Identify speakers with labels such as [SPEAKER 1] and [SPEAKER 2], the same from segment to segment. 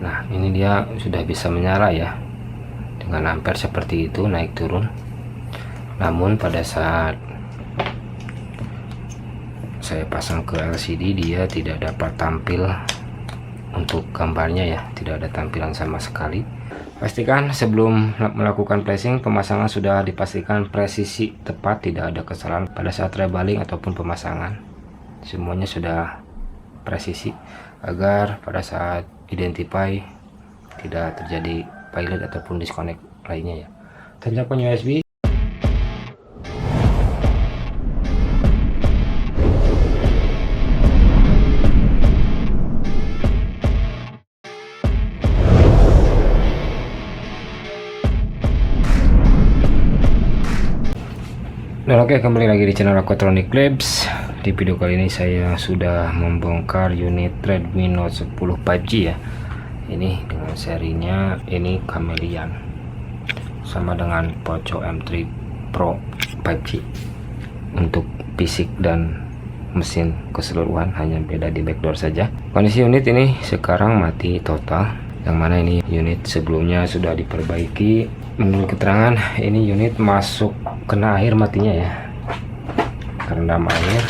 [SPEAKER 1] Nah, ini dia sudah bisa menyala ya, dengan ampere seperti itu, naik turun. Namun pada saat saya pasang ke LCD, dia tidak dapat tampil untuk gambarnya ya, tidak ada tampilan sama sekali. Pastikan sebelum melakukan flashing, pemasangan sudah dipastikan presisi tepat, tidak ada kesalahan pada saat rebaling ataupun pemasangan. Semuanya sudah presisi agar pada saat identify tidak terjadi pilot ataupun disconnect lainnya ya. Tancapkan USB. Dan oke, kembali lagi di channel Aquatronic Labs. Di video kali ini saya sudah membongkar unit Redmi Note 10 5G ya. Ini dengan serinya ini Chameleon, sama dengan Poco M3 Pro 5G. Untuk fisik dan mesin keseluruhan hanya beda di backdoor saja. Kondisi unit ini sekarang mati total, yang mana ini unit sebelumnya sudah diperbaiki. Menurut keterangan, ini unit masuk kena air matinya ya, kerendam air,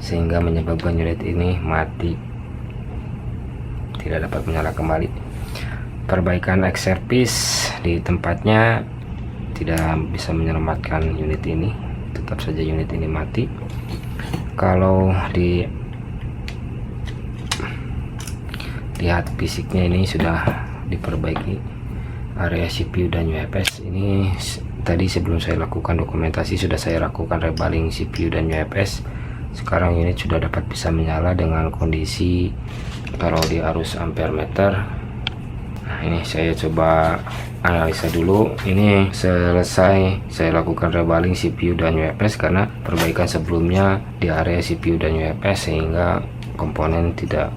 [SPEAKER 1] sehingga menyebabkan unit ini mati, tidak dapat menyala kembali. Perbaikan X service di tempatnya tidak bisa menyelamatkan unit ini, tetap saja unit ini mati. Kalau lihat fisiknya, ini sudah diperbaiki area CPU dan UFS. Ini tadi sebelum saya lakukan dokumentasi sudah saya lakukan rebaling CPU dan UFS. Sekarang unit sudah dapat bisa menyala dengan kondisi kalau di arus ampere meter. Nah, ini saya coba analisa dulu. Ini selesai saya lakukan rebaling CPU dan UFS karena perbaikan sebelumnya di area CPU dan UFS, sehingga komponen tidak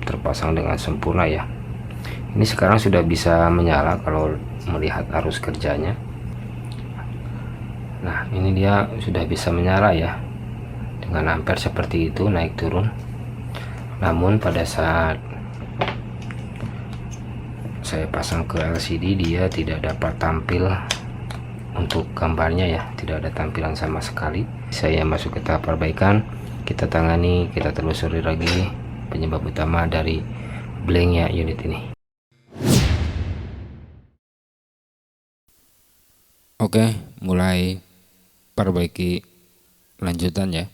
[SPEAKER 1] terpasang dengan sempurna ya. Ini sekarang sudah bisa menyala kalau melihat arus kerjanya. Nah, ini dia sudah bisa menyala ya, dengan ampere seperti itu, naik turun. Namun pada saat saya pasang ke LCD, dia tidak dapat tampil untuk gambarnya ya, tidak ada tampilan sama sekali. Saya masuk ke tahap perbaikan, kita tangani, kita telusuri lagi penyebab utama dari blanknya unit ini. Oke, mulai perbaiki lanjutan ya,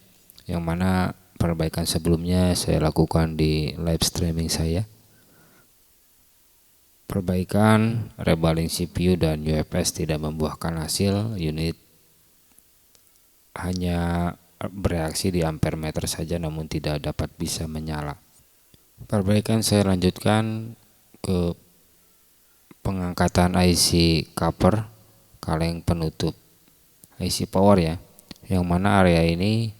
[SPEAKER 1] yang mana perbaikan sebelumnya saya lakukan di live streaming saya. Perbaikan rebaling CPU dan UFS tidak membuahkan hasil, unit hanya bereaksi di ampere meter saja, namun tidak dapat bisa menyala. Perbaikan saya lanjutkan ke pengangkatan IC cover, kaleng penutup IC power ya, yang mana area ini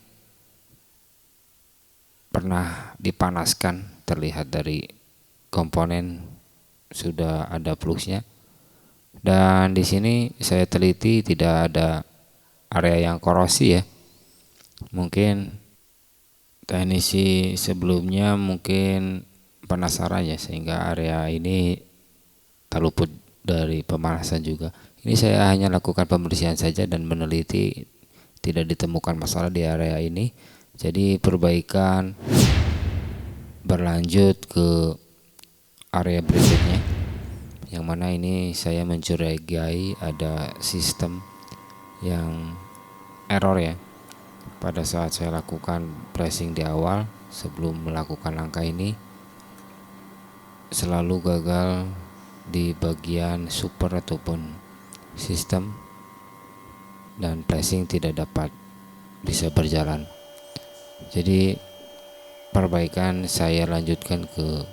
[SPEAKER 1] pernah dipanaskan, terlihat dari komponen sudah ada plusnya. Dan di sini saya teliti tidak ada area yang korosi ya. Mungkin teknisi sebelumnya mungkin penasaran ya, sehingga area ini terluput dari pemanasan juga. Ini saya hanya lakukan pembersihan saja dan meneliti, tidak ditemukan masalah di area ini. Jadi perbaikan berlanjut ke area berikutnya, yang mana ini saya mencurigai ada sistem yang error ya. Pada saat saya lakukan flashing di awal sebelum melakukan langkah ini, selalu gagal di bagian super ataupun sistem, dan flashing tidak dapat bisa berjalan. Jadi perbaikan saya lanjutkan ke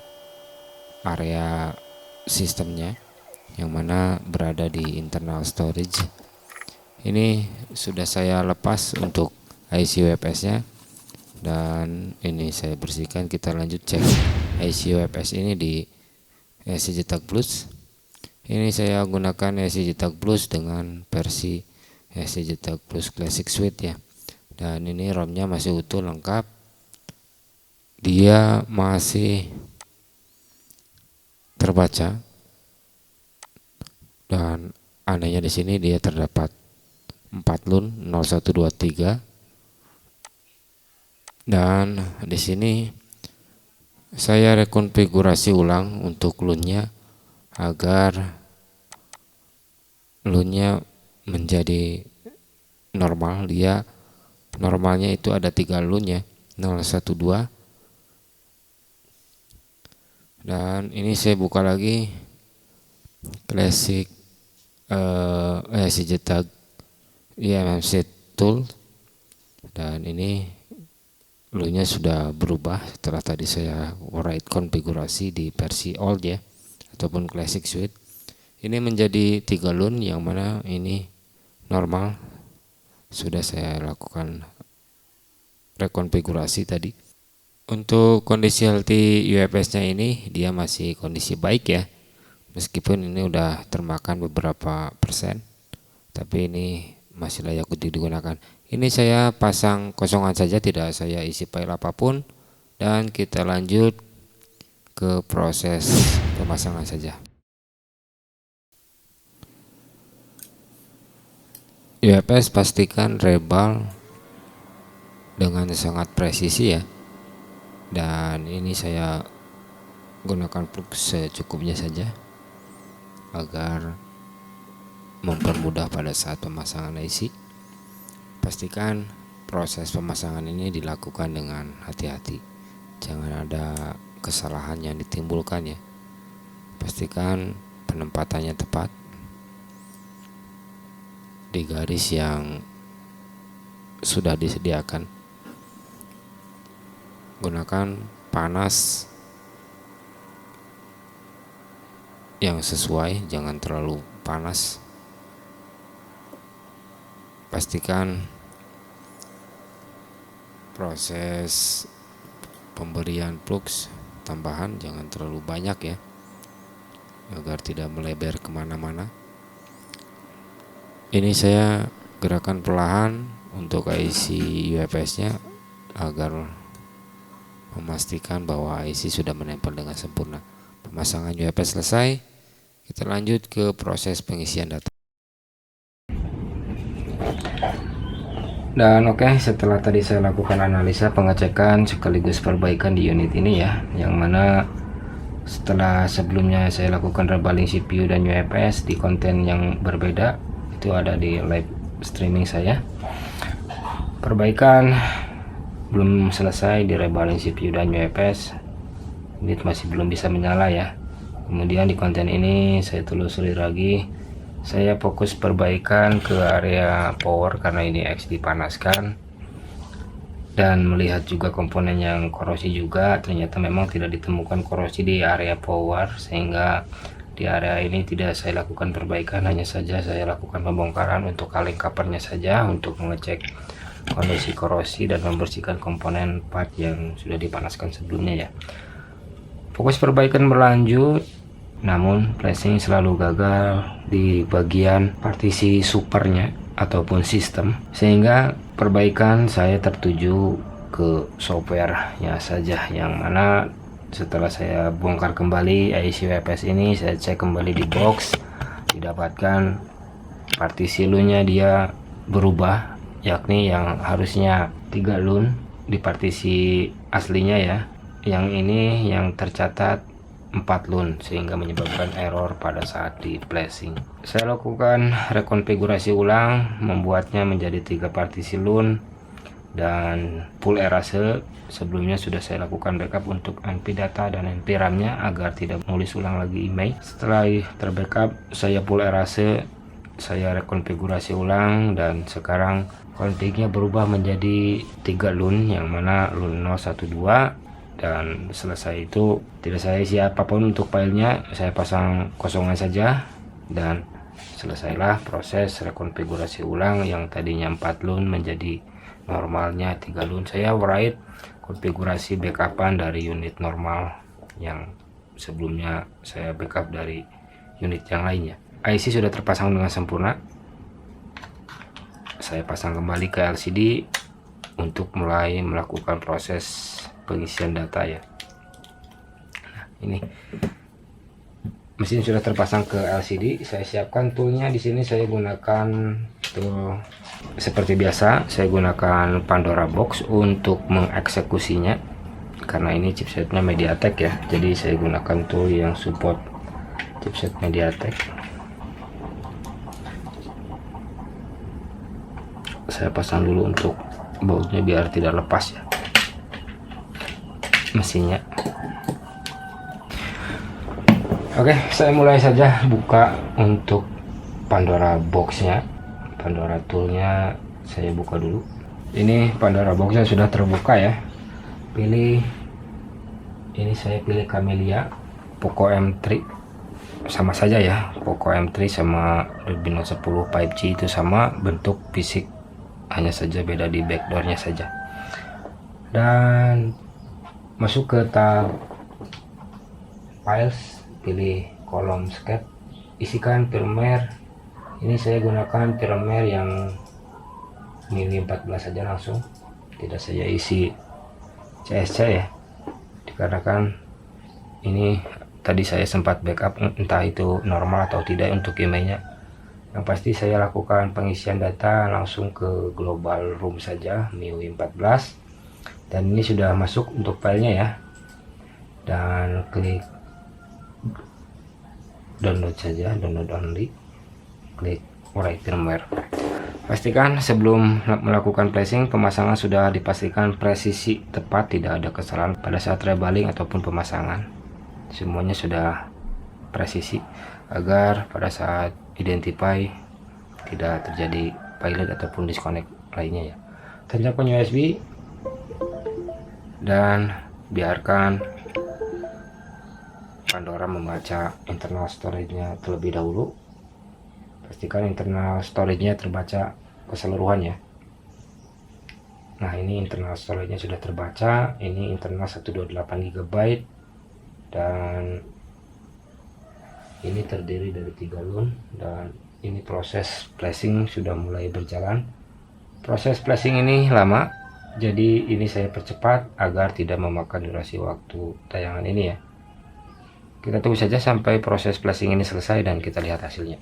[SPEAKER 1] area sistemnya, yang mana berada di internal storage. Ini sudah saya lepas untuk IC UFS nya, dan ini saya bersihkan. Kita lanjut cek IC UFS ini di SCJ Tag Plus. Ini saya gunakan SCJ Tag Plus dengan versi SCJ Tag Plus Classic Suite ya. Dan ini ROM-nya masih utuh lengkap. Dia masih terbaca, dan anehnya di sini dia terdapat 4 LUN 0123, dan di sini saya rekonfigurasi ulang untuk LUN-nya agar LUN-nya menjadi normal. Dia normalnya itu ada 3 LUN ya, 012. Dan ini saya buka lagi Classic CJTAG eMMC tool, dan ini LUN-nya sudah berubah setelah tadi saya write konfigurasi di versi old ya, ataupun Classic Suite. Ini menjadi 3 LUN yang mana ini normal. Sudah saya lakukan rekonfigurasi tadi. Untuk kondisi healthy UFS-nya ini dia masih kondisi baik ya, meskipun ini udah termakan beberapa persen, tapi ini masih layak untuk digunakan. Ini saya pasang kosongan saja, tidak saya isi file apapun, dan kita lanjut ke proses pemasangan saja. UFS pastikan rebal dengan sangat presisi ya, dan ini saya gunakan plug secukupnya saja agar mempermudah pada saat pemasangan IC. Pastikan proses pemasangan ini dilakukan dengan hati-hati, jangan ada kesalahan yang ditimbulkan ya. Pastikan penempatannya tepat di garis yang sudah disediakan. Gunakan panas yang sesuai, jangan terlalu panas. Pastikan proses pemberian plugs tambahan jangan terlalu banyak ya, agar tidak melebar kemana-mana. Ini saya gerakan perlahan untuk IC UFS-nya agar memastikan bahwa IC sudah menempel dengan sempurna. Pemasangan UFS selesai, kita lanjut ke proses pengisian data. Dan oke, setelah tadi saya lakukan analisa, pengecekan sekaligus perbaikan di unit ini ya, yang mana setelah sebelumnya saya lakukan rebaling CPU dan UFS di konten yang berbeda, itu ada di live streaming saya. Perbaikan belum selesai di rebaling CPU dan UFS, unit masih belum bisa menyala ya. Kemudian di konten ini saya telusuri lagi, saya fokus perbaikan ke area power karena ini X dipanaskan, dan melihat juga komponen yang korosi juga, ternyata memang tidak ditemukan korosi di area power, sehingga di area ini tidak saya lakukan perbaikan, hanya saja saya lakukan pembongkaran untuk kaleng covernya saja untuk mengecek kondisi korosi dan membersihkan komponen part yang sudah dipanaskan sebelumnya ya. Fokus perbaikan berlanjut, namun flashing selalu gagal di bagian partisi supernya ataupun sistem, sehingga perbaikan saya tertuju ke softwarenya saja, yang mana setelah saya bongkar kembali IC UFS ini, saya cek kembali di box, didapatkan partisi LUN-nya dia berubah, yakni yang harusnya 3 LUN di partisi aslinya ya, yang ini yang tercatat 4 LUN, sehingga menyebabkan error pada saat di flashing. Saya lakukan rekonfigurasi ulang, membuatnya menjadi 3 partisi LUN dan full erase. Sebelumnya sudah saya lakukan backup untuk NP data dan NP RAM-nya agar tidak menulis ulang lagi email. Setelah terbackup, saya full erase, saya rekonfigurasi ulang, dan sekarang config-nya berubah menjadi 3 LUN, yang mana LUN 012. Dan selesai itu tidak saya isi apapun untuk filenya, saya pasang kosongan saja, dan selesailah proses rekonfigurasi ulang yang tadinya 4 LUN menjadi normalnya 3 LUN. Saya write konfigurasi backupan dari unit normal yang sebelumnya saya backup dari unit yang lainnya. IC sudah terpasang dengan sempurna. Saya pasang kembali ke LCD untuk mulai melakukan proses pengisian data ya. Nah, ini mesin sudah terpasang ke LCD. Saya siapkan toolnya. Di sini saya gunakan tool seperti biasa. Saya gunakan Pandora Box untuk mengeksekusinya, karena ini chipsetnya MediaTek ya. Jadi saya gunakan tool yang support chipset MediaTek. Saya pasang dulu untuk bautnya biar tidak lepas ya mesinnya. Oke, saya mulai saja buka untuk Pandora boxnya. Pandora toolnya saya buka dulu. Ini Pandora boxnya sudah terbuka ya. Pilih, ini saya pilih Camellia Poco M3. Sama saja ya, Poco M3 sama Redmi Note 10 5G itu sama bentuk fisik, hanya saja beda di backdoornya saja. Dan masuk ke tab files, pilih kolom scape, isikan firmware. Ini saya gunakan firmware yang MIUI 14 saja langsung, tidak saya isi CSC ya, dikarenakan ini tadi saya sempat backup, entah itu normal atau tidak untuk emailnya. Yang pasti saya lakukan pengisian data langsung ke global room saja, MIUI 14, dan ini sudah masuk untuk filenya ya. Dan klik download saja, download only, klik write firmware. Pastikan sebelum melakukan flashing, pemasangan sudah dipastikan presisi tepat, tidak ada kesalahan pada saat rebaling ataupun pemasangan. Semuanya sudah presisi agar pada saat identify tidak terjadi pilot ataupun disconnect lainnya ya. Tancapkan USB dan biarkan Pandora membaca internal storage-nya terlebih dahulu. Pastikan internal storage-nya terbaca keseluruhan ya. Nah, ini internal storage-nya sudah terbaca. Ini internal 128 GB dan ini terdiri dari 3 LUN, dan ini proses flashing sudah mulai berjalan. Proses flashing ini lama, jadi ini saya percepat agar tidak memakan durasi waktu tayangan ini ya. Kita tunggu saja sampai proses flashing ini selesai dan kita lihat hasilnya.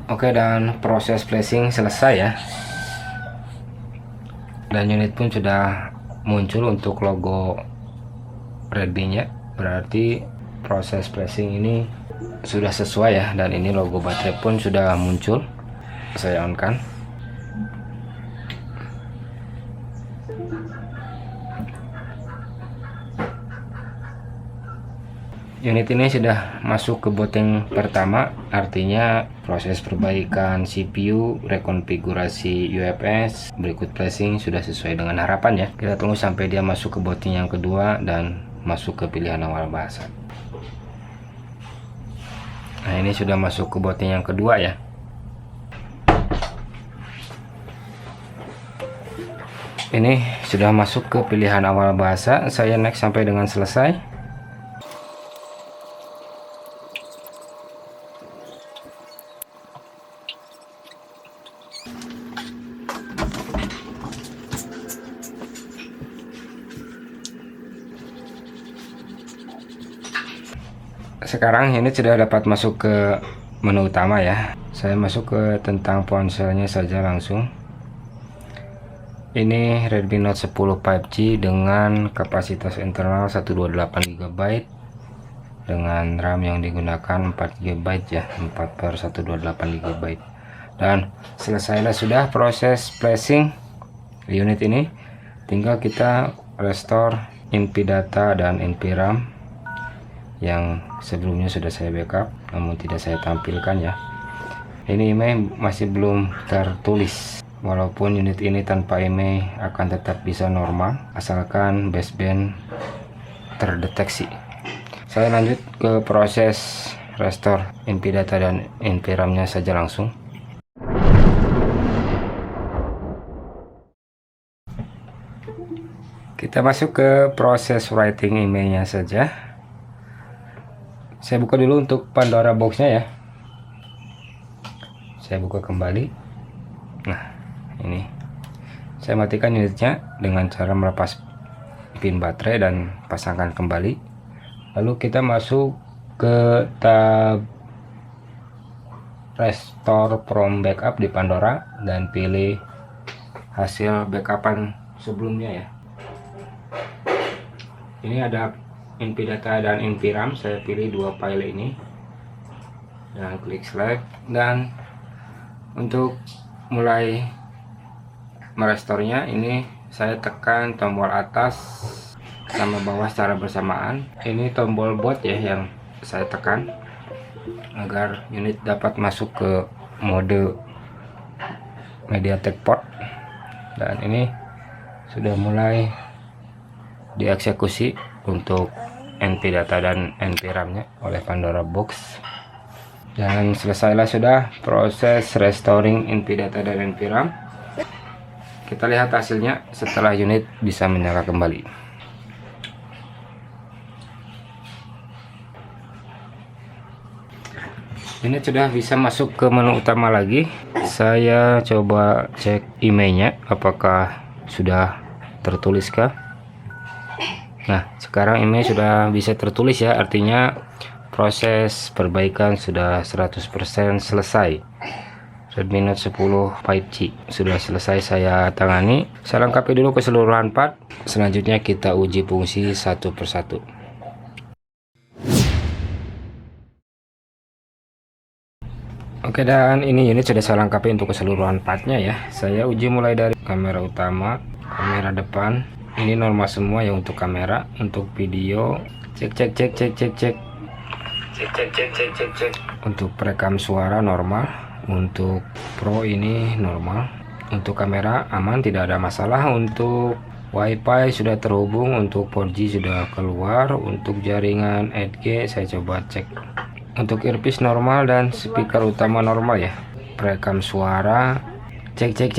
[SPEAKER 1] Oke, dan proses flashing selesai ya, dan unit pun sudah muncul untuk logo Redmi nya, berarti proses flashing ini sudah sesuai ya. Dan ini logo baterai pun sudah muncul. Saya on kan. Unit ini sudah masuk ke booting pertama, artinya proses perbaikan CPU, rekonfigurasi UFS, berikut flashing sudah sesuai dengan harapan ya. Kita tunggu sampai dia masuk ke booting yang kedua dan masuk ke pilihan awal bahasa. Nah, ini sudah masuk ke booting yang kedua ya. Ini sudah masuk ke pilihan awal bahasa. Saya next sampai dengan selesai. Sekarang ini sudah dapat masuk ke menu utama ya. Saya masuk ke tentang ponselnya saja langsung. Ini Redmi Note 10 5G dengan kapasitas internal 128 GB dengan RAM yang digunakan 4 GB ya, 4/128 GB. Dan selesailah sudah proses flashing unit ini. Tinggal kita restore input data dan input RAM yang sebelumnya sudah saya backup namun tidak saya tampilkan ya. Ini email masih belum tertulis, walaupun unit ini tanpa email akan tetap bisa normal asalkan baseband terdeteksi. Saya lanjut ke proses restore NP data dan NP RAM-nya saja langsung. Kita masuk ke proses writing emailnya saja. Saya buka dulu untuk Pandora box-nya ya. Saya buka kembali. Nah, ini saya matikan unitnya dengan cara melepas pin baterai dan pasangkan kembali. Lalu kita masuk ke tab restore from backup di Pandora dan pilih hasil backupan sebelumnya ya. Ini ada NP data dan NP RAM. Saya pilih dua file ini dan klik select, dan untuk mulai merestorenya ini saya tekan tombol atas sama bawah secara bersamaan. Ini tombol boot ya yang saya tekan agar unit dapat masuk ke mode MediaTek port, dan ini sudah mulai dieksekusi untuk NP data dan NP RAM nya oleh Pandora box. Dan selesailah sudah proses restoring NP data dan NP RAM. Kita lihat hasilnya setelah unit bisa menyala kembali. Unit sudah bisa masuk ke menu utama lagi. Saya coba cek emailnya apakah sudah tertuliskah. Nah, sekarang email sudah bisa tertulis ya, artinya proses perbaikan sudah 100% selesai. Redmi Note 10 5G sudah selesai saya tangani. Saya lengkapi dulu keseluruhan part. Selanjutnya kita uji fungsi satu persatu. Oke, dan ini unit sudah saya lengkapi untuk keseluruhan partnya ya. Saya uji mulai dari kamera utama, kamera depan. Ini normal semua ya untuk kamera. Untuk video cek. Untuk perekam suara normal. Untuk Pro ini normal. Untuk kamera aman, tidak ada masalah. Untuk WiFi sudah terhubung. Untuk 4G sudah keluar. Untuk jaringan 8G saya coba cek. Untuk earpiece normal dan speaker utama normal ya. Perekam suara cek.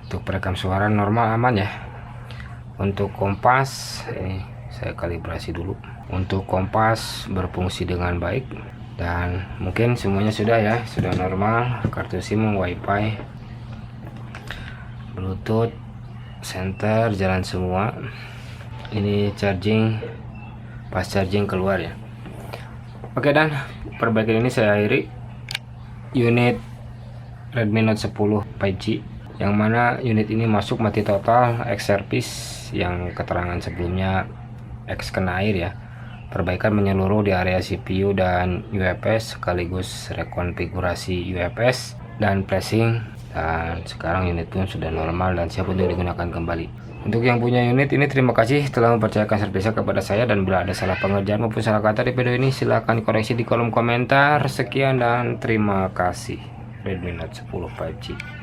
[SPEAKER 1] Untuk perekam suara normal aman ya. Untuk kompas ini saya kalibrasi dulu. Untuk kompas berfungsi dengan baik, dan mungkin semuanya sudah ya, sudah normal. Kartu SIM, WiFi, Bluetooth, center jalan semua. Ini charging, pas charging keluar ya. Oke, dan perbaikan ini saya akhiri unit Redmi Note 10 5G, yang mana unit ini masuk mati total, X service, yang keterangan sebelumnya X kena air ya. Perbaikan menyeluruh di area CPU dan UFS, sekaligus rekonfigurasi UFS dan flashing, dan sekarang unit pun sudah normal dan siap untuk digunakan kembali. Untuk yang punya unit ini, terima kasih telah mempercayakan servisnya kepada saya, dan bila ada salah pengerjaan maupun salah kata di video ini silahkan koreksi di kolom komentar. Sekian dan terima kasih. Redmi Note 10 5G.